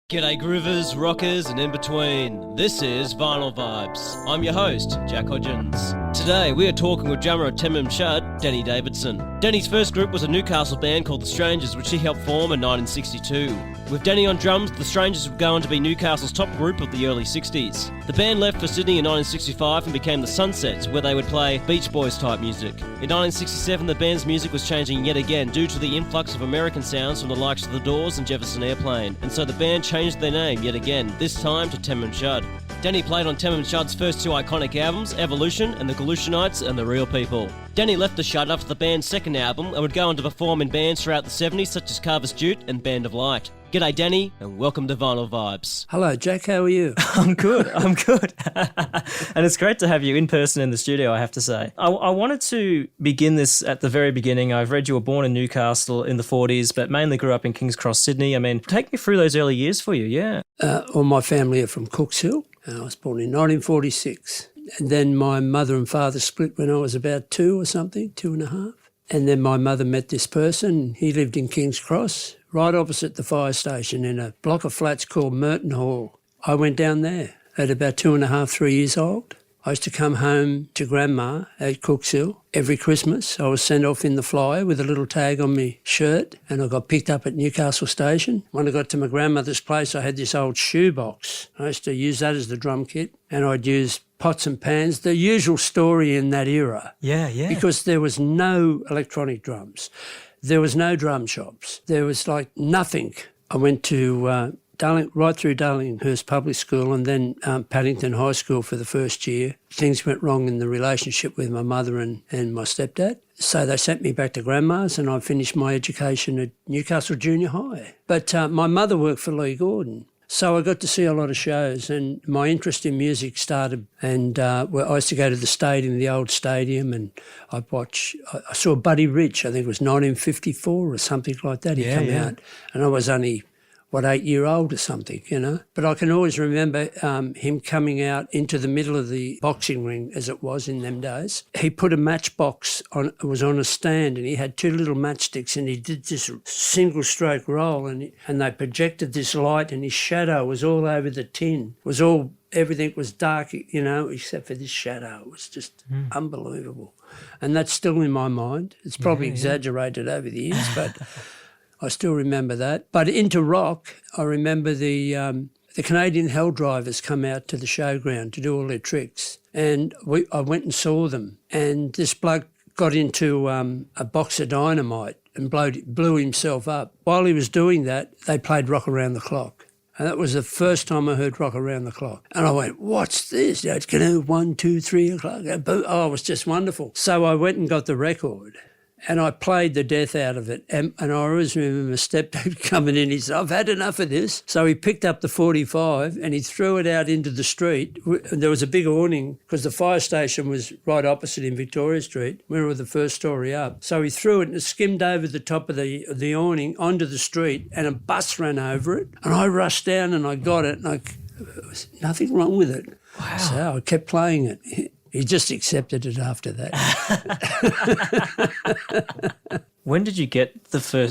G'day groovers, rockers and in between. This is Vinyl Vibes. I'm your host, Jack Hodgins. Today we are talking with drummer at Tamam Shud, Dannie Davidson. Danny's first group was a Newcastle band called The Strangers, which he helped form in 1962. With Danny on drums, The Strangers would go on to be Newcastle's top group of the early 60s. The band left for Sydney in 1965 and became the Sunsets, where they would play Beach Boys type music. In 1967 the band's music was changing yet again due to the influx of American sounds from the likes of the Doors and Jefferson Airplane, and so the band changed their name yet again, this time to Tamam Shud. Danny played on Tamam Shud's first two iconic albums, Evolution and The Galutionites and The Real People. Danny left the Shud after the band's second album and would go on to perform in bands throughout the 70s such as Carver's Jute and Band of Light. G'day Danny, and welcome to Vinyl Vibes. Hello Jack, how are you? I'm good. And it's great to have you in person in the studio, I have to say. I wanted to begin this at the very beginning. I've read you were born in Newcastle in the 40s, but mainly grew up in King's Cross, Sydney. I mean, take me through those early years for you, yeah. All my family are from Cooks Hill. I was born in 1946. And then my mother and father split when I was about 2 or something, 2.5. And then my mother met this person. He lived in King's Cross, right opposite the fire station in a block of flats called Merton Hall. I went down there at about 2.5, 3 years old. I used to come home to Grandma at Cooks Hill every Christmas. I was sent off in the flyer with a little tag on my shirt, and I got picked up at Newcastle station. When I got to my grandmother's place, I had this old shoebox. I used to use that as the drum kit, and I'd use pots and pans, the usual story in that era. Yeah. Because there was no electronic drums. There was no drum shops. There was like nothing. I went to right through Darlinghurst Public School and then Paddington High School for the first year. Things went wrong in the relationship with my mother and my stepdad. So they sent me back to Grandma's and I finished my education at Newcastle Junior High. But my mother worked for Lee Gordon. So I got to see a lot of shows and my interest in music started, and I used to go to the stadium, the old stadium, and I saw Buddy Rich, I think it was 1954 or something like that. He came out and I was only 8-year-old or something, you know. But I can always remember him coming out into the middle of the boxing ring, as it was in them days. He put a matchbox on, it was on a stand, and he had 2 little matchsticks, and he did this single stroke roll, and they projected this light, and his shadow was all over the tin. Everything was dark, you know, except for this shadow. It was just unbelievable. And that's still in my mind. It's probably exaggerated over the years, but I still remember that. But into rock, I remember the Canadian Hell Drivers come out to the showground to do all their tricks. And I went and saw them. And this bloke got into a box of dynamite and blew himself up. While he was doing that, they played Rock Around the Clock. And that was the first time I heard Rock Around the Clock. And I went, what's this? It's going to 1, 2, 3 o'clock. Oh, it was just wonderful. So I went and got the record. And I played the death out of it. And I always remember my stepdad coming in. He said, I've had enough of this. So he picked up the 45 and he threw it out into the street. There was a big awning because the fire station was right opposite in Victoria Street. We were the first story up. So he threw it and it skimmed over the top of the awning onto the street, and a bus ran over it. And I rushed down and I got it, and there was nothing wrong with it. Wow. So I kept playing it. He just accepted it after that. When did you get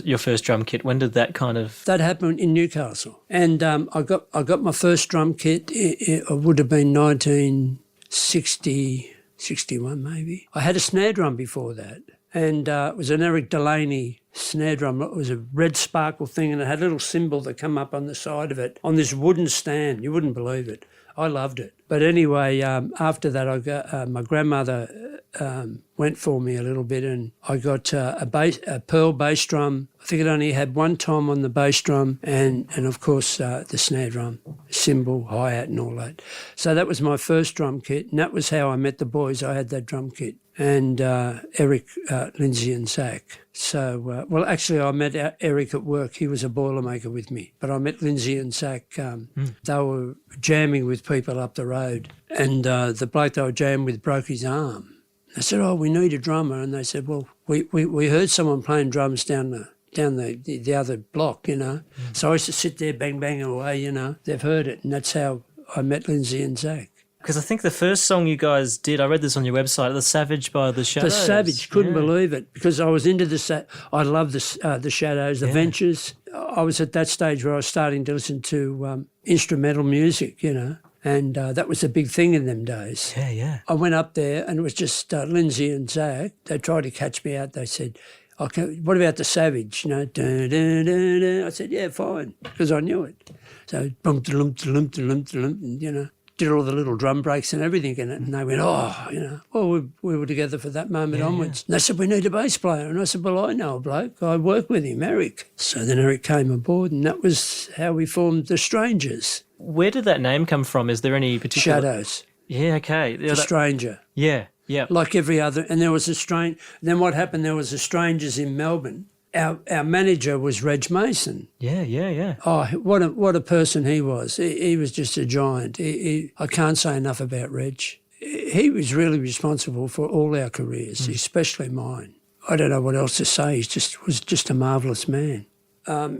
your first drum kit? When did that kind of... That happened in Newcastle. And I got my first drum kit, it would have been 1960, 61 maybe. I had a snare drum before that. And it was an Eric Delaney snare drum. It was a red sparkle thing, and it had a little symbol that come up on the side of it on this wooden stand. You wouldn't believe it. I loved it. But anyway, after that, my grandmother went for me a little bit, and I got a pearl bass drum. I think it only had one tom on the bass drum, and of course the snare drum, cymbal, hi-hat and all that. So that was my first drum kit, and that was how I met the boys. I had that drum kit. And Eric, Lindsay and Zach. So, actually I met Eric at work. He was a boilermaker with me. But I met Lindsay and Zach. They were jamming with people up the road. And the bloke they were jamming with broke his arm. I said, we need a drummer. And they said, well, we heard someone playing drums down the other block, you know. So I used to sit there bang away, you know. They've heard it. And that's how I met Lindsay and Zach. Because I think the first song you guys did, I read this on your website, The Savage by The Shadows. The Savage, couldn't believe it, because I was into I love the Shadows, The Ventures, I was at that stage where I was starting to listen to instrumental music, and that was a big thing in them days. Yeah, yeah. I went up there and it was just Lindsay and Zach. They tried to catch me out. They said, "Okay, what about the Savage?" Dun, dun, dun, dun. I said, "Yeah, fine," because I knew it. So, bum, da-lum, da-lum, da-lum, da-lum, and, did all the little drum breaks and everything in it. And they went, well, we were together for that moment onwards. And they said, "We need a bass player." And I said, "Well, I know a bloke. I work with him, Eric." So then Eric came aboard, and that was how we formed The Strangers. Where did that name come from? Is there any particular... Shadows. Yeah, okay. The Stranger. Yeah, yeah. Like every other. And there was then what happened, there was a Strangers in Melbourne. Our manager was Reg Mason. Yeah, yeah, yeah. Oh, what a person he was. He was just a giant. I can't say enough about Reg. He was really responsible for all our careers, especially mine. I don't know what else to say. He was just a marvellous man.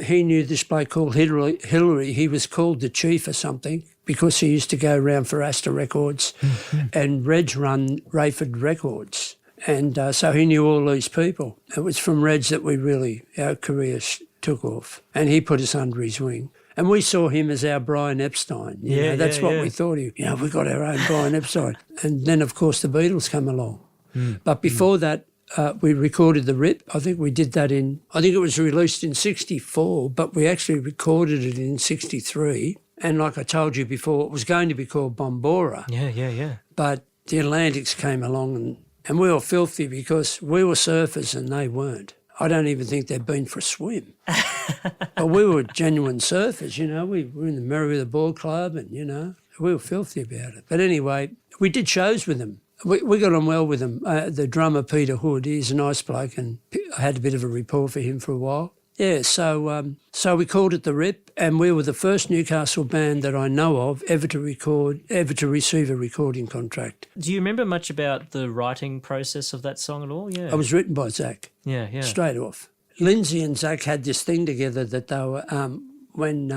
He knew this bloke called Hillary. He was called the Chief or something because he used to go around for Astor Records and Reg run Rayford Records. And so he knew all these people. It was from Reg that our careers took off. And he put us under his wing. And we saw him as our Brian Epstein. That's what we thought. We got our own Brian Epstein. And then, of course, the Beatles come along. But before that, we recorded The Rip. I think we did that I think it was released in 64, but we actually recorded it in 63. And like I told you before, it was going to be called Bombora. Yeah, yeah, yeah. But the Atlantics came along and we were filthy because we were surfers and they weren't. I don't even think they'd been for a swim. But we were genuine surfers, We were in the Merriweather Ball Club and, we were filthy about it. But anyway, we did shows with them. We got on well with them. The drummer, Peter Hood, he's a nice bloke and I had a bit of a rapport for him for a while. Yeah, so we called it The Rip, and we were the first Newcastle band that I know of ever to receive a recording contract. Do you remember much about the writing process of that song at all? Yeah, it was written by Zach. Yeah, yeah. Straight off. Lindsay and Zach had this thing together that they were when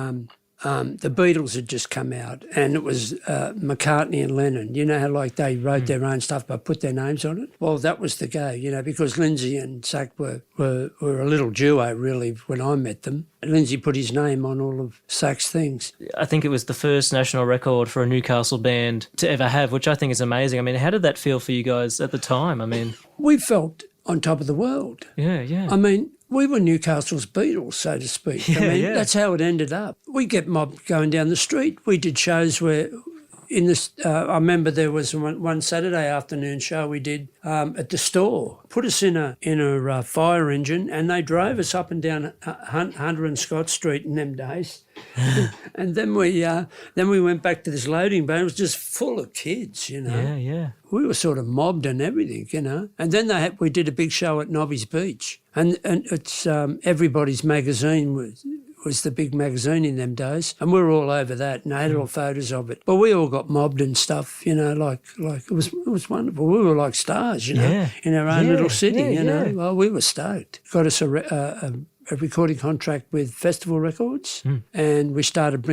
the Beatles had just come out, and it was McCartney and Lennon. You know how they wrote their own stuff but put their names on it? Well, that was the go, because Lindsay and Zach were a little duo really when I met them. Lindsay put his name on all of Zach's things. I think it was the first national record for a Newcastle band to ever have, which I think is amazing. I mean, how did that feel for you guys at the time? I mean, we felt on top of the world. Yeah, yeah. I mean, we were Newcastle's Beatles, so to speak. Yeah, That's how it ended up. We get mobbed going down the street. We did shows where I remember there was one Saturday afternoon show we did at the store. Put us in a fire engine and they drove us up and down Hunter and Scott Street in them days. And then we went back to this loading bay. It was just full of kids, Yeah, yeah. We were sort of mobbed and everything, And then we did a big show at Nobby's Beach, and it's Everybody's Magazine was the big magazine in them days, and we were all over that, and I had all photos of it. But we all got mobbed and stuff, like it was wonderful. We were like stars, in our own little city, Well, we were stoked. Got us a recording contract with Festival Records, and we started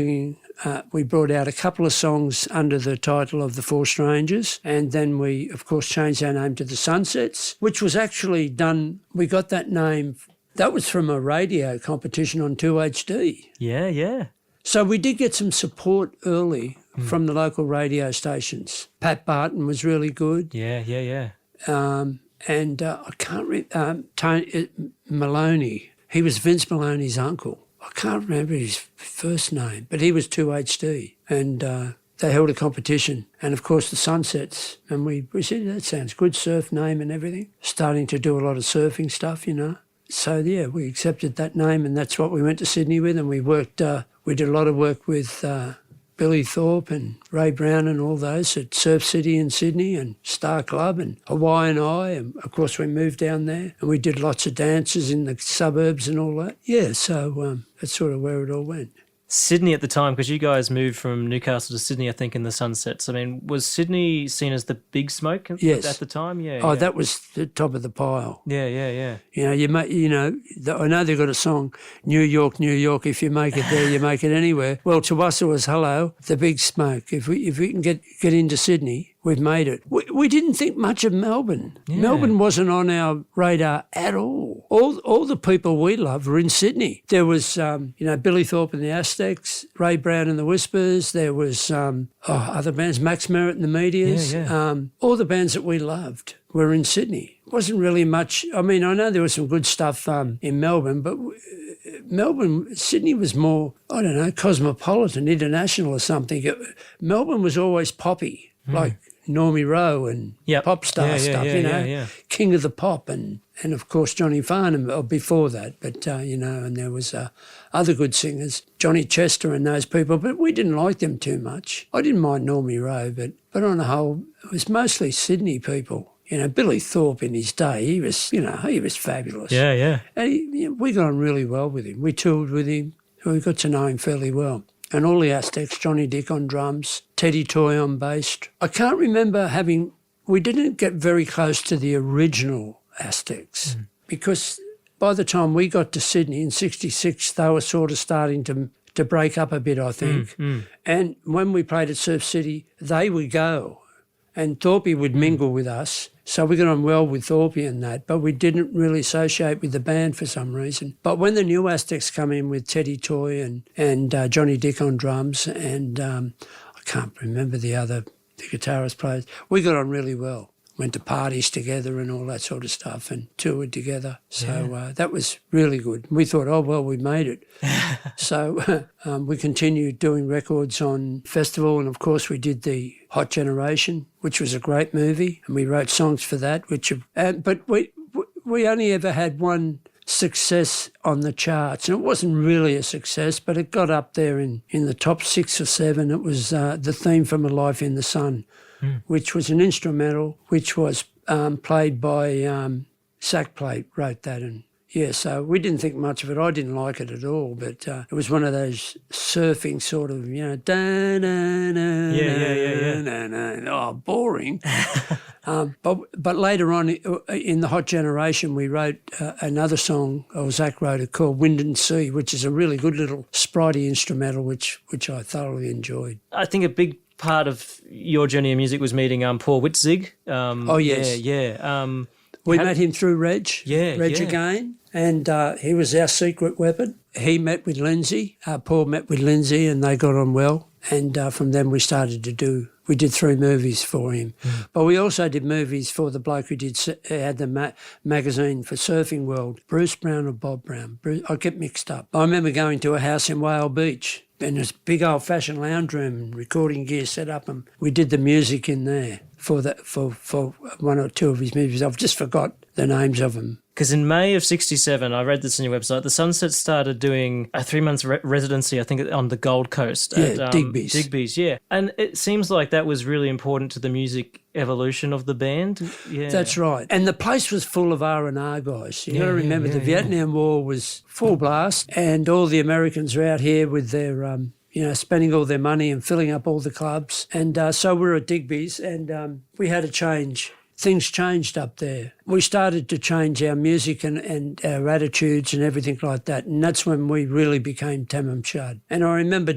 we brought out a couple of songs under the title of The Four Strangers, and then we, of course, changed our name to The Sunsets, which was actually done, we got that name, that was from a radio competition on 2HD. Yeah, yeah. So we did get some support early from the local radio stations. Pat Barton was really good. Yeah, yeah, yeah. And I can't remember, Tony Maloney. He was Vince Maloney's uncle. I can't remember his first name, but he was 2HD. And they held a competition. And, of course, the Sunsets. And we said, that sounds good, surf name and everything. Starting to do a lot of surfing stuff, So, yeah, we accepted that name, and that's what we went to Sydney with. And we worked, we did a lot of work with Billy Thorpe and Ray Brown and all those at Surf City in Sydney and Star Club and Hawaiian Eye. And, of course, we moved down there and we did lots of dances in the suburbs and all that. Yeah, so that's sort of where it all went. Sydney at the time, because you guys moved from Newcastle to Sydney, I think, in the Sunsets. I mean, was Sydney seen as the big smoke at the time? Yeah. Oh, that was the top of the pile. Yeah, yeah, yeah. I know they've got a song, New York, New York, if you make it there, you make it anywhere. Well, to us it was, hello, the big smoke. If we can get into Sydney, we've made it. We didn't think much of Melbourne. Yeah. Melbourne wasn't on our radar at all. All the people we loved were in Sydney. There was, Billy Thorpe and the Aztecs, Ray Brown and the Whispers. There was other bands, Max Merritt and the Meteors. All the bands that we loved were in Sydney. It wasn't really much. I mean, I know there was some good stuff in Melbourne, but Sydney was more, I don't know, cosmopolitan, international or something. Melbourne was always poppy, like Normie Rowe and pop star stuff, King of the Pop and of course Johnny Farnham before that. But, and there was other good singers, Johnny Chester and those people, but we didn't like them too much. I didn't mind Normie Rowe, but on the whole, it was mostly Sydney people. Billy Thorpe in his day, he was fabulous. Yeah, yeah. And we got on really well with him. We toured with him. We got to know him fairly well. And all the Aztecs, Johnny Dick on drums, Teddy Toy on bass. I can't remember we didn't get very close to the original Aztecs because by the time we got to Sydney in 66, they were sort of starting to break up a bit, I think. And when we played at Surf City, they would go and Thorpe would mingle with us. So we got on well with Thorpe and that, but we didn't really associate with the band for some reason. But when the new Aztecs come in with Teddy Toy and Johnny Dick on drums and I can't remember the guitarist players, we got on really well. Went to parties together and all that sort of stuff and toured together. So that was really good. We thought, oh, well, we made it. So we continued doing records on festival and, of course, we did the Hot Generation, which was a great movie, and we wrote songs for that. But we only ever had one success on the charts, and it wasn't really a success, but it got up there in the top 6 or 7. It was the theme from A Life in the Sun, which was an instrumental, which was played by Sack Plate, wrote that. And so we didn't think much of it. I didn't like it at all, but it was one of those surfing sort of, boring. But later on in the Hot Generation, we wrote another song, or Zach wrote it, called Wind and Sea, which is a really good little spritey instrumental, which I thoroughly enjoyed. I think a big part of your journey in music was meeting Paul Witzig. Yes. Yeah. We met him through Reg again, and he was our secret weapon. He met with Lindsay, Paul met with Lindsay, and they got on well. And from then we did 3 movies for him. But we also did movies for the bloke who had the magazine for Surfing World, Bruce Brown or Bob Brown. I get mixed up. I remember going to a house in Whale Beach, and this big old-fashioned lounge room and recording gear set up, and we did the music in there for one or two of his movies. I've just forgot the names of them. Because in May of 67, I read this on your website, the Sunsets started doing a 3-month residency, I think, on the Gold Coast. At, Digby's. Digby's, yeah. And it seems like that was really important to the music evolution of the band. Yeah. That's right. And the place was full of R&R guys. You got to remember the Vietnam War was full blast, and all the Americans were out here with their, spending all their money and filling up all the clubs. And so we were at Digby's, and we had a change. Things changed up there. We started to change our music and our attitudes and everything like that. And that's when we really became Tamam Shud. And I remember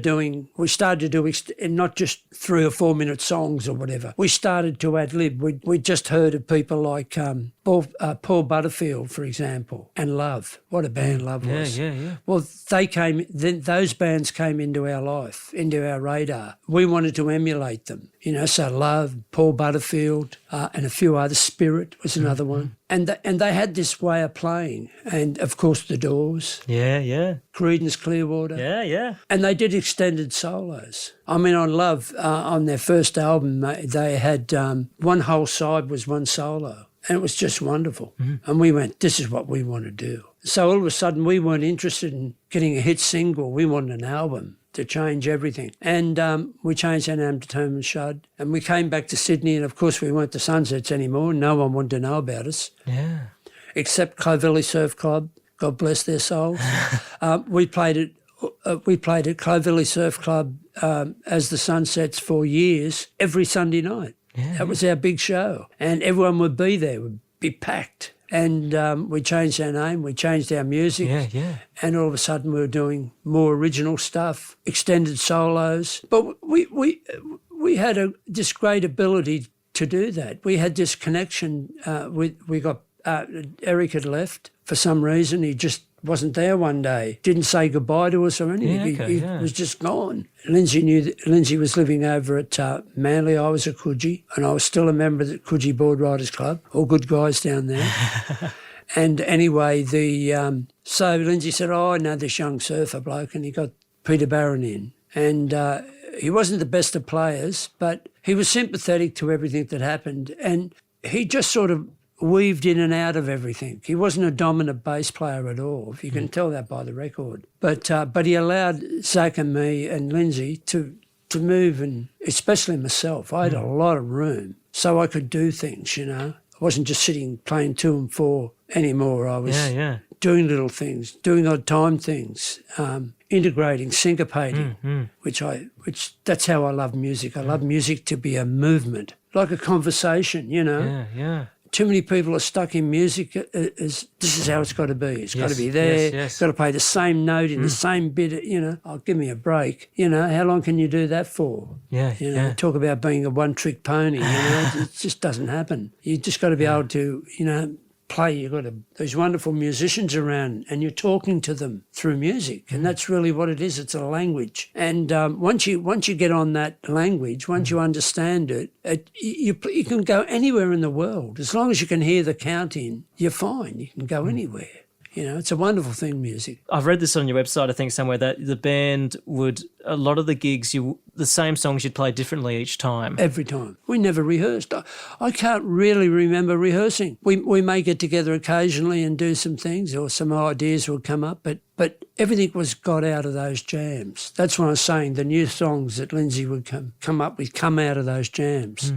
we started to do not just 3 or 4 minute songs or whatever. We started to ad-lib. We just heard of people like Paul Butterfield, for example, and Love. What a band Love was. Yeah. Well, those bands came into our life, into our radar. We wanted to emulate them. So Love, Paul Butterfield, and a few others. Spirit was another one. And they had this way of playing. And, of course, the Doors. Yeah. Creedence Clearwater. Yeah. And they did extended solos. I mean, on Love, on their first album, they had one whole side was one solo. And it was just wonderful. And we went, this is what we want to do. So all of a sudden, we weren't interested in getting a hit single. We wanted an album to change everything. And we changed our name to Tamam Shud. And we came back to Sydney, and of course we weren't the Sunsets anymore. No one wanted to know about us. Yeah. Except Clovelly Surf Club. God bless their souls. We played at Clovelly Surf Club as the Sunsets for years, every Sunday night. Yeah. That was our big show. And everyone would be there, would be packed. And we changed our name, we changed our music. Yeah. And all of a sudden we were doing more original stuff, extended solos. But we had this great ability to do that. We had this connection. We got Eric had left for some reason. He just wasn't there one day. Didn't say goodbye to us or anything. He was just gone. Lindsay knew that Lindsay was living over at Manly. I was at Coogee, and I was still a member of the Coogee Board Riders Club. All good guys down there. And anyway, so Lindsay said, "Oh, I know this young surfer bloke," and he got Peter Barron in. And he wasn't the best of players, but he was sympathetic to everything that happened. And he just sort of weaved in and out of everything. He wasn't a dominant bass player at all. You can tell that by the record. But he allowed Zach and me and Lindsay to move, and especially myself. I had a lot of room, so I could do things, you know. I wasn't just sitting playing 2 and 4 anymore. I was doing little things, doing odd time things, integrating, syncopating, which that's how I love music. I love music to be a movement, like a conversation, you know. Yeah. Too many people are stuck in music as this is how it's got to be. It's got to be there. It's got to play the same note in the same bit. You know, oh, give me a break. You know, how long can you do that for? Talk about being a one-trick pony. You know, it just doesn't happen. You just got to be able to, you know, play. You've got those wonderful musicians around, and you're talking to them through music, and that's really what it is. It's a language, and once you get on that language, once you understand it, you can go anywhere in the world as long as you can hear the counting. You're fine. You can go anywhere. You know, it's a wonderful thing, music. I've read this on your website, I think, somewhere, that the band a lot of the gigs, the same songs you'd play differently each time. Every time. We never rehearsed. I can't really remember rehearsing. We may get together occasionally and do some things, or some ideas would come up, but everything was got out of those jams. That's what I was saying. The new songs that Lindsay would come up with come out of those jams.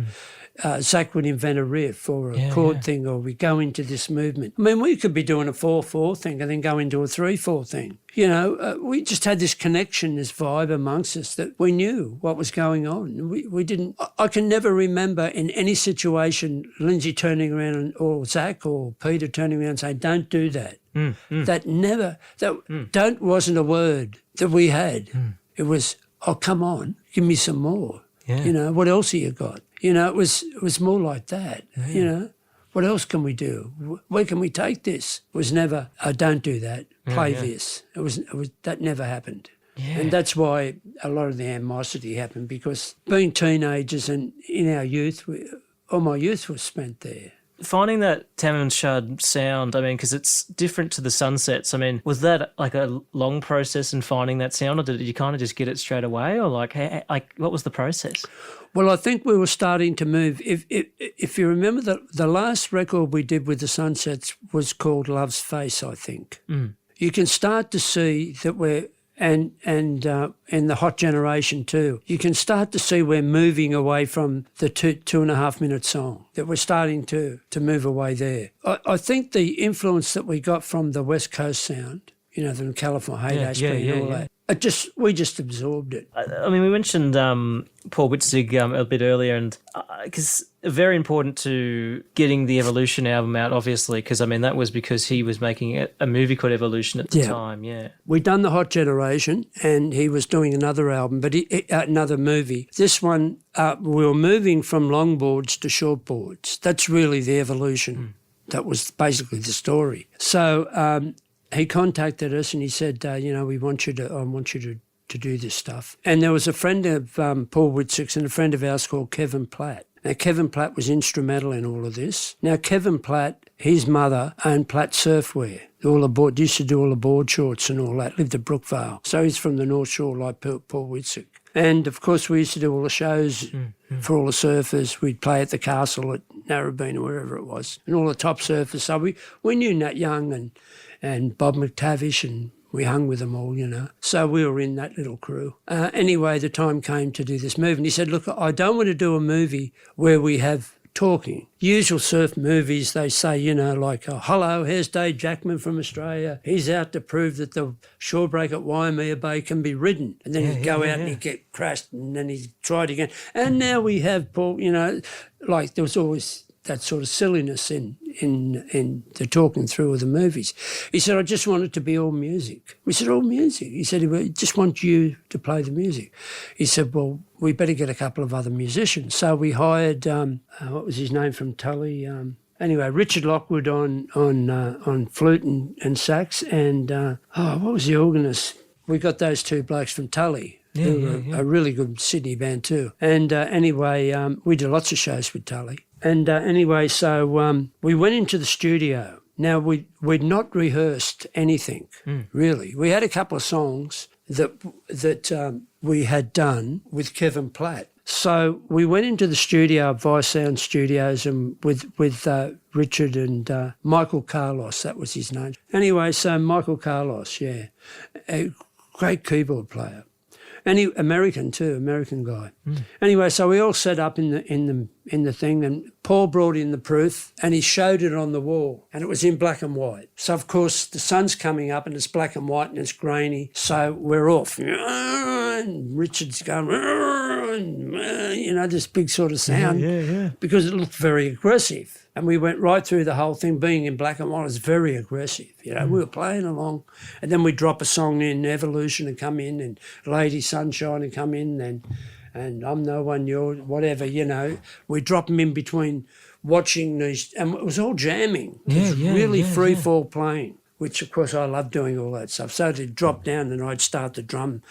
Zach would invent a riff or a chord thing, or we go into this movement. I mean, we could be doing a 4/4 thing and then go into a 3/4 thing. You know, we just had this connection, this vibe amongst us that we knew what was going on. We didn't. I can never remember in any situation Lindsay turning around or Zach or Peter turning around and saying, "Don't do that." Don't wasn't a word that we had. It was, "Oh, come on, give me some more." You know, what else have you got? You know, it was more like that. You know, what else can we do? Where can we take this? It was never, "Oh, don't do that. Play this." It was that never happened. And that's why a lot of the animosity happened, because being teenagers and in our youth, all my youth was spent there. Finding that Tamam Shud sound, I mean, because it's different to the Sunsets, I mean, was that like a long process in finding that sound, or did you kind of just get it straight away, or like what was the process? Well, I think we were starting to move. If you remember, the last record we did with the Sunsets was called Love's Face, I think. You can start to see that we're, and in the Hot Generation too, you can start to see we're moving away from the 2.5 minute song, that we're starting to move away there. I think the influence that we got from the West Coast sound, you know, the California Heyday Speed and all that, we just absorbed it. I mean, we mentioned Paul Witzig a bit earlier, and because very important to getting the Evolution album out, obviously, because I mean that was because he was making a movie called Evolution at the time. We'd done the Hot Generation, and he was doing another album, but another movie. This one, we were moving from longboards to shortboards. That's really the evolution. That was basically the story. So he contacted us and he said, you know, I want you to do this stuff. And there was a friend of Paul Witzig's and a friend of ours called Kevin Platt. Now, Kevin Platt was instrumental in all of this. Now, Kevin Platt, his mother owned Platt Surfwear. Used to do all the board shorts and all that, lived at Brookvale. So he's from the North Shore like Paul Witzig. And, of course, we used to do all the shows for all the surfers. We'd play at the castle at Narrabeen or wherever it was, and all the top surfers. So we knew Nat Young and Bob McTavish, and we hung with them all, you know. So we were in that little crew. Anyway, the time came to do this movie. And he said, "Look, I don't want to do a movie where we have talking. Usual surf movies, they say, you know, like, oh, hello, here's Dave Jackman from Australia. He's out to prove that the shore break at Waimea Bay can be ridden." And then he'd go out and he'd get crashed, and then he'd try it again. And now we have Paul, you know, like there was always that sort of silliness in in the talking through of the movies. He said, I just want it to be all music. We said, all music? He said, we just want you to play the music. He said, well, we better get a couple of other musicians. So we hired, what was his name from Tully? Anyway, Richard Lockwood on flute and sax, and what was the organist? We got those two blokes from Tully. A really good Sydney band too. And anyway, we did lots of shows with Tully. And anyway, so we went into the studio. Now, we'd not rehearsed anything, really. We had a couple of songs that we had done with Kevin Platt. So we went into the studio, Vice Sound Studios, and with Richard and Michael Carlos, that was his name. Anyway, so Michael Carlos, yeah, a great keyboard player. And he, American too, American guy. Anyway, so we all set up in the thing, and Paul brought in the proof and he showed it on the wall, and it was in black and white. So of course the sun's coming up and it's black and white and it's grainy. So we're off. And Richard's going, this big sort of sound, because it looked very aggressive. And we went right through the whole thing. Being in black and white was very aggressive. We were playing along, and then we'd drop a song in, Evolution, and come in, and Lady Sunshine and come in, and I'm No One, You're whatever, We drop them in between watching these, and it was all jamming. It was really free fall playing, which of course I love doing all that stuff. So to drop down and I'd start a drum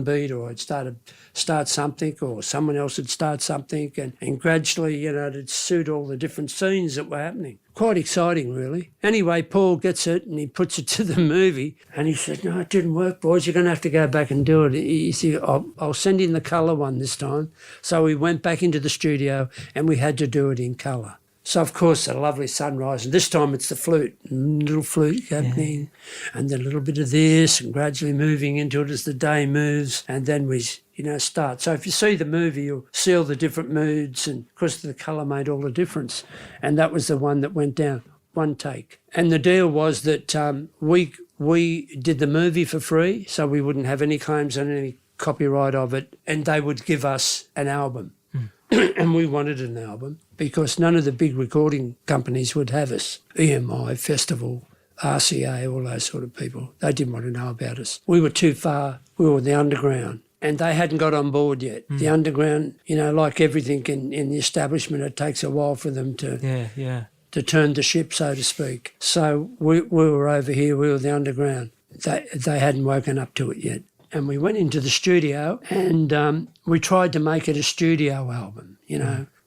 beat, or I'd start something, or someone else would start something, and gradually, to suit all the different scenes that were happening. Quite exciting, really. Anyway, Paul gets it and he puts it to the movie, and he said, no, it didn't work, boys. You're going to have to go back and do it. He said, I'll send in the colour one this time. So we went back into the studio and we had to do it in colour. So, of course, a lovely sunrise, and this time it's the flute, little flute happening, and then a little bit of this, and gradually moving into it as the day moves, and then we, start. So if you see the movie, you'll see all the different moods, and of course the colour made all the difference, and that was the one that went down, one take. And the deal was that we did the movie for free, so we wouldn't have any claims on any copyright of it, and they would give us an album. And we wanted an album because none of the big recording companies would have us. EMI, Festival, RCA, all those sort of people. They didn't want to know about us. We were too far. We were the underground. And they hadn't got on board yet. The underground, like everything in the establishment, it takes a while for them to turn the ship, so to speak. So we were over here. We were the underground. They hadn't woken up to it yet. And we went into the studio and we tried to make it a studio album,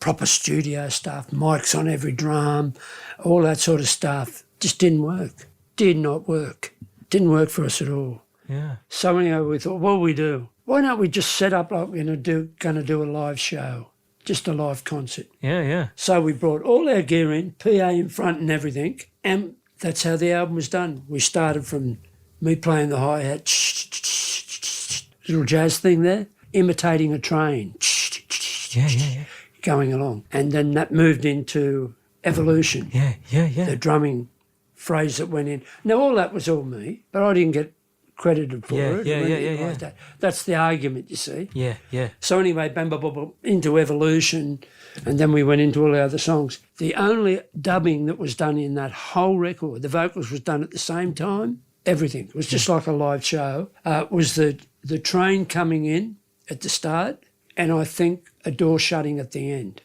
proper studio stuff, mics on every drum, all that sort of stuff. Just didn't work. Did not work. Didn't work for us at all. Yeah. So anyway, we thought, what will we do? Why don't we just set up like we're going to do a live show, just a live concert. Yeah. So we brought all our gear in, PA in front and everything, and that's how the album was done. We started from me playing the hi-hat, little jazz thing there, imitating a train, going along. And then that moved into Evolution. The drumming phrase that went in. Now, all that was all me, but I didn't get credited for it. Like that. That's the argument, you see. Yeah. So anyway, bam, bam, bam, bam, into Evolution, and then we went into all the other songs. The only dubbing that was done in that whole record, the vocals was done at the same time, everything. It was just like a live show. Was the train coming in at the start, and I think a door shutting at the end.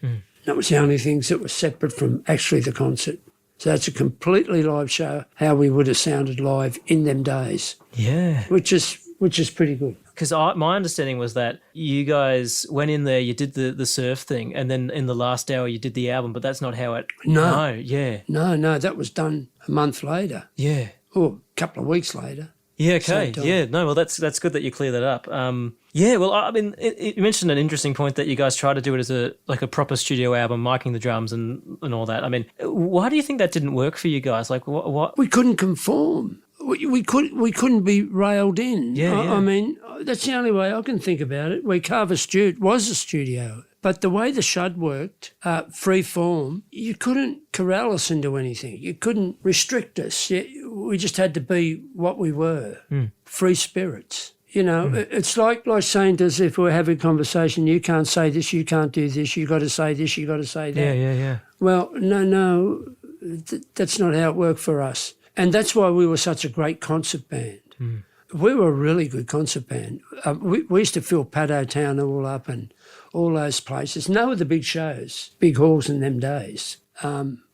That was the only things that were separate from actually the concert. So that's a completely live show, how we would have sounded live in them days. Yeah. Which is pretty good. Because my understanding was that you guys went in there, you did the surf thing, and then in the last hour you did the album, but that's not how it... No, that was done a month later. Yeah. Or a couple of weeks later. Yeah, okay. Yeah, no, well, that's good that you clear that up. Yeah, well, I mean, you mentioned an interesting point that you guys try to do it as a proper studio album, miking the drums and all that. I mean, why do you think that didn't work for you guys? Like, what? We couldn't conform. We couldn't be railed in. I mean, that's the only way I can think about it. Carver was a studio. But the way the Shud worked, free form, you couldn't corral us into anything. You couldn't restrict us. We just had to be what we were, free spirits. It's like saying to us, if we're having a conversation, you can't say this, you can't do this, you got to say this, you got to say that. Yeah. Well, no, that's not how it worked for us. And that's why we were such a great concert band. We were a really good concert band. We used to fill Paddo Town all up and all those places. No of the big shows, big halls in them days.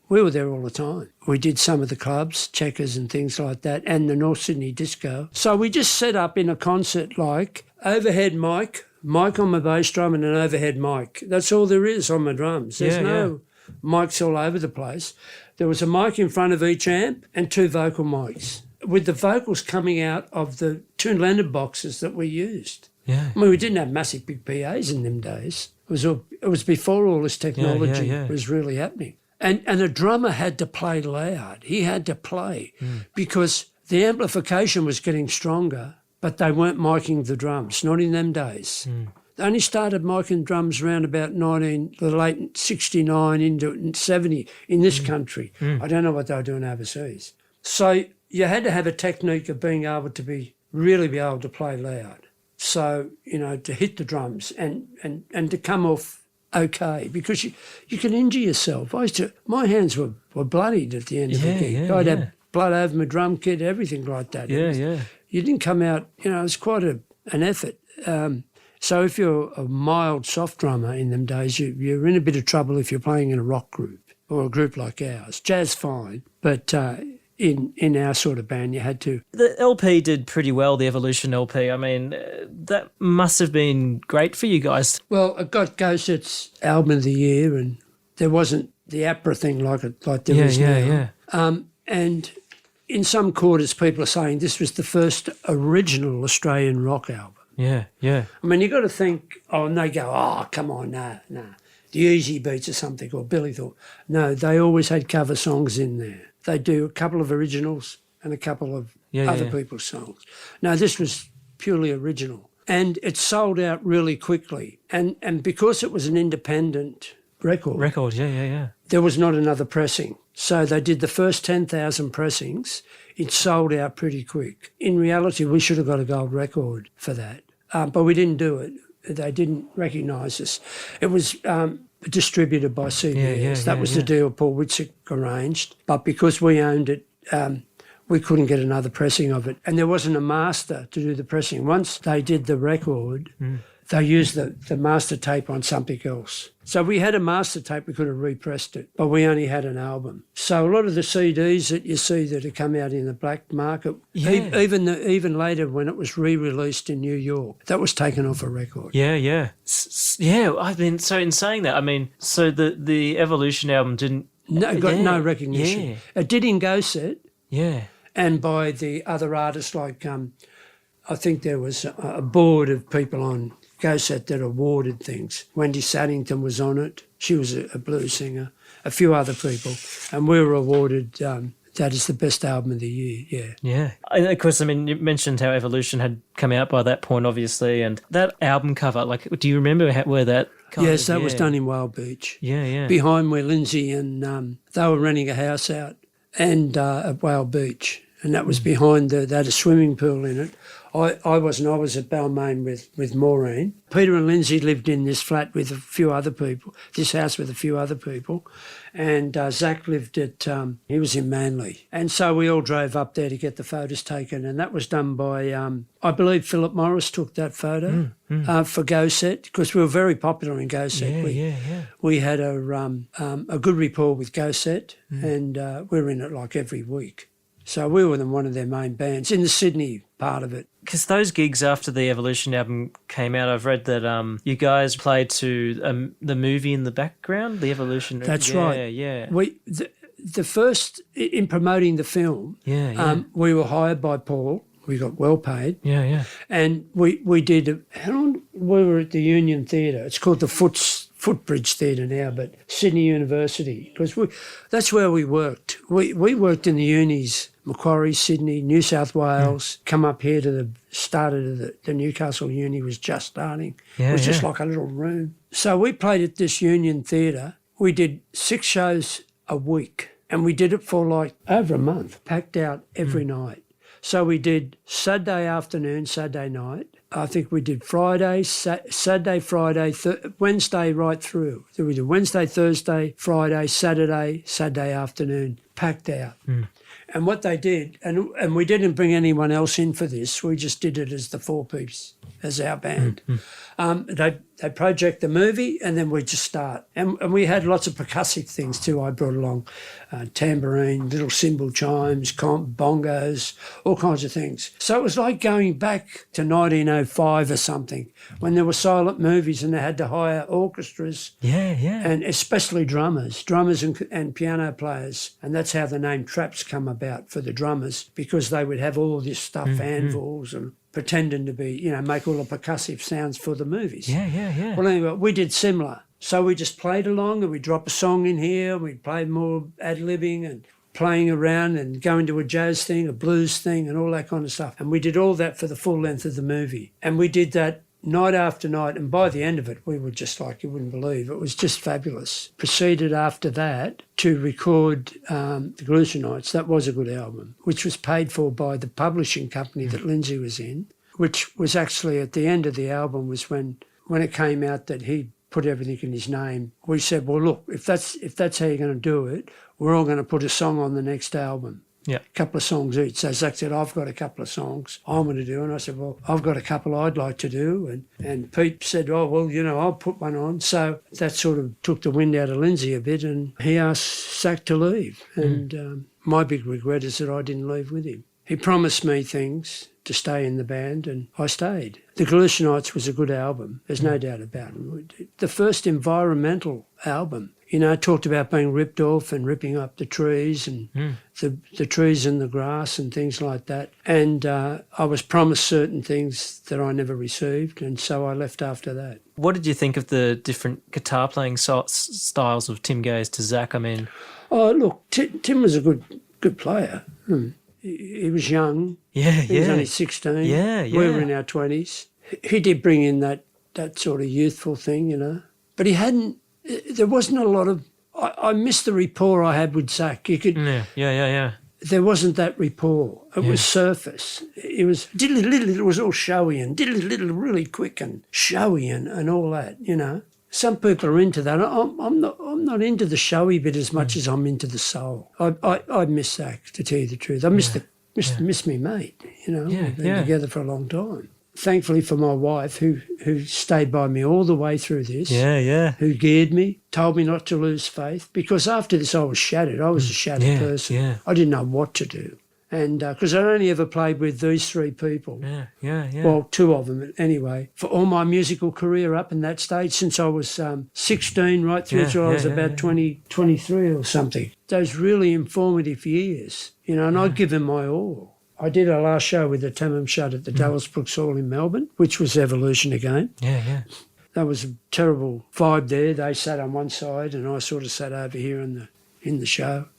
We were there all the time. We did some of the clubs, Checkers and things like that, and the North Sydney Disco. So we just set up in a concert like overhead mic on my bass drum and an overhead mic. That's all there is on my drums. There's no mics all over the place. There was a mic in front of each amp and 2 vocal mics, with the vocals coming out of the 2 Leonard boxes that we used. Yeah. I mean, we didn't have massive big PAs in them days. It was before all this technology was really happening. And a drummer had to play loud. He had to play because the amplification was getting stronger, but they weren't miking the drums, not in them days. They only started miking drums around about the late 69 into 70 in this country. I don't know what they were doing overseas. So you had to have a technique of being able to really be able to play loud. So, to hit the drums and to come off okay, because you can injure yourself. My hands were bloodied at the end of the gig. I'd have blood over my drum kit, everything like that. You didn't come out, it was quite an effort. So if you're a mild, soft drummer in them days, you're in a bit of trouble if you're playing in a rock group or a group like ours. Jazz, fine, but in our sort of band, you had to. The LP did pretty well, the Evolution LP. I mean, that must have been great for you guys. Well, it got Go-Set's Album of the Year, and there wasn't the APRA thing like there is now. And in some quarters, people are saying this was the first original Australian rock album. Yeah. I mean, you got to think, and they go, come on, no. The Easy Beats or something, or Billy Thorpe. No, they always had cover songs in there. They do a couple of originals and a couple of other people's songs. No, this was purely original. And it sold out really quickly. And because it was an independent record, there was not another pressing. So they did the first 10,000 pressings. It sold out pretty quick. In reality, we should have got a gold record for that. But we didn't do it. They didn't recognise us. It was distributed by CBS. That was the deal Paul Witzig arranged. But because we owned it, we couldn't get another pressing of it. And there wasn't a master to do the pressing. Once they did the record, they used the master tape on something else. So we had a master tape, we could have repressed it, but we only had an album. So a lot of the CDs that you see that have come out in the black market, even later when it was re-released in New York, that was taken off a record. Yeah. I mean, so in saying that, I mean, so the Evolution album got no recognition. Yeah. It did in Go-Set. Yeah. And by the other artists like, I think there was a board of people on Go-Set that awarded things. Wendy Saddington was on it. She was a blues singer. A few other people. And we were awarded that as the best album of the year, Yeah. And of course, I mean, you mentioned how Evolution had come out by that point, obviously, and that album cover, like, do you remember where that Yes, that was done in Wild Beach. Yeah. Behind where Lindsay and they were renting a house out and at Wild Beach. And that was behind they had a swimming pool in it. I wasn't. I was at Balmain with Maureen. Peter and Lindsay lived in this flat with a few other people, this house with a few other people. And Zach lived he was in Manly. And so we all drove up there to get the photos taken. And that was done by, I believe Philip Morris took that photo for Go-Set, because we were very popular in Go-Set. We had a good rapport with Go-Set and we were in it like every week. So we were one of their main bands in the Sydney part of it. Because those gigs after the Evolution album came out, I've read that you guys played to the movie in the background, the Evolution. That's right. Yeah. The first, in promoting the film, we were hired by Paul. We got well paid. Yeah. And we did, we were at the Union Theatre. It's called the Footbridge Theatre now, but Sydney University, because that's where we worked. We worked in the unis, Macquarie, Sydney, New South Wales, come up here to the Newcastle uni was just starting. It was just like a little room. So we played at this Union Theatre. We did 6 shows a week and we did it for like over a month, packed out every night. So we did Saturday afternoon, Saturday night, I think we did Friday, Saturday, Friday, Wednesday right through. So we did Wednesday, Thursday, Friday, Saturday afternoon, packed out. And what they did, and we didn't bring anyone else in for this, we just did it as the four-piece, as our band. They project the movie and then we just start. And we had lots of percussive things too I brought along, tambourine, little cymbal chimes, bongos, all kinds of things. So it was like going back to 1905 or something when there were silent movies and they had to hire orchestras. And especially drummers and piano players. And that's how the name Traps come about for the drummers, because they would have all this stuff, anvils and pretending to be, make all the percussive sounds for the movies. Well, anyway, we did similar. So we just played along and we'd drop a song in here, we'd play more ad-libbing and playing around and going to a jazz thing, a blues thing and all that kind of stuff. And we did all that for the full length of the movie. And we did that night after night, and by the end of it, we were just like, you wouldn't believe, it was just fabulous. Proceeded after that to record The Glutionites. That was a good album, which was paid for by the publishing company that Lindsay was in, which was actually at the end of the album was when it came out that he put everything in his name. We said, well, look, if that's how you're going to do it, we're all going to put a song on the next album. A couple of songs each. So Zach said, I've got a couple of songs I want to do. And I said, well, I've got a couple I'd like to do. And Pete said, oh, well, I'll put one on. So that sort of took the wind out of Lindsay a bit, and he asked Zach to leave. And my big regret is that I didn't leave with him. He promised me things to stay in the band, and I stayed. The Glutionites was a good album. There's no doubt about it. The first environmental album, talked about being ripped off and ripping up the trees and the trees and the grass and things like that. And I was promised certain things that I never received, and so I left after that. What did you think of the different guitar playing styles of Tim Gaze to Zach? I mean... Oh, look, Tim was a good player. He was young. He was only 16. We were in our 20s. He did bring in that sort of youthful thing, But he hadn't... There wasn't a lot of... I missed the rapport I had with Zach. You could... There wasn't that rapport. It was surface. It was... It was all showy and really quick and showy and all that, Some people are into that. I'm not into the showy bit as much as I'm into the soul. I miss Zach, to tell you the truth. I miss me mate, We've been together for a long time. Thankfully for my wife, who stayed by me all the way through this, who geared me, told me not to lose faith, because after this I was shattered. I was a shattered person. I didn't know what to do. And because I only ever played with these three people. Well, two of them anyway, for all my musical career up in that stage, since I was 16 right through till I was about 23 or something. Those really informative years, and I'd given my all. I did our last show with the Tamam Shud at the Dallas Brooks Hall in Melbourne, which was Evolution again. That was a terrible vibe there. They sat on one side and I sort of sat over here in the show.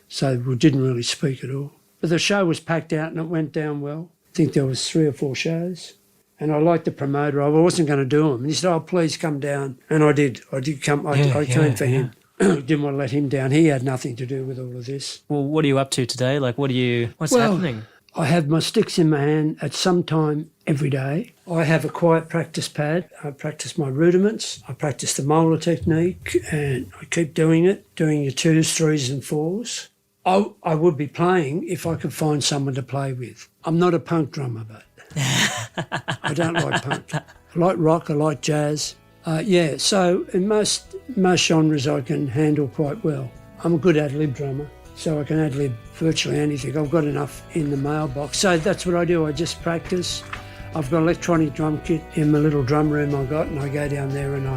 So we didn't really speak at all. But the show was packed out and it went down well. I think there was 3 or 4 shows. And I liked the promoter. I wasn't going to do them. And he said, oh, please come down. And I did. I did come. I came for him. Didn't want to let him down. He had nothing to do with all of this. Well, what are you up to today? Like, what's happening? I have my sticks in my hand at some time every day. I have a quiet practice pad. I practice my rudiments. I practice the molar technique, and I keep doing it, doing your 2s, 3s and 4s. I would be playing if I could find someone to play with. I'm not a punk drummer, but I don't like punk. I like rock, I like jazz. So in most genres I can handle quite well. I'm a good ad-lib drummer, so I can ad-lib virtually anything. I've got enough in the mailbox. So that's what I do. I just practice. I've got an electronic drum kit in my little drum room I got, and I go down there and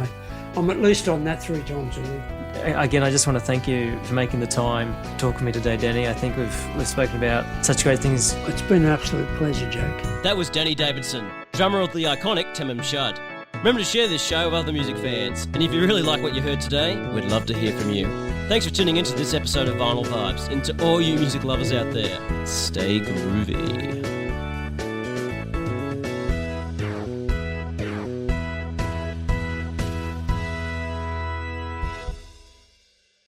I'm at least on that 3 times a week. Again, I just want to thank you for making the time to talk with me today, Danny. I think we've spoken about such great things. It's been an absolute pleasure, Jack. That was Dannie Davidson, drummer of the iconic Tamam Shud. Remember to share this show with other music fans, and if you really like what you heard today, we'd love to hear from you. Thanks for tuning into this episode of Vinyl Vibes, and to all you music lovers out there, stay groovy.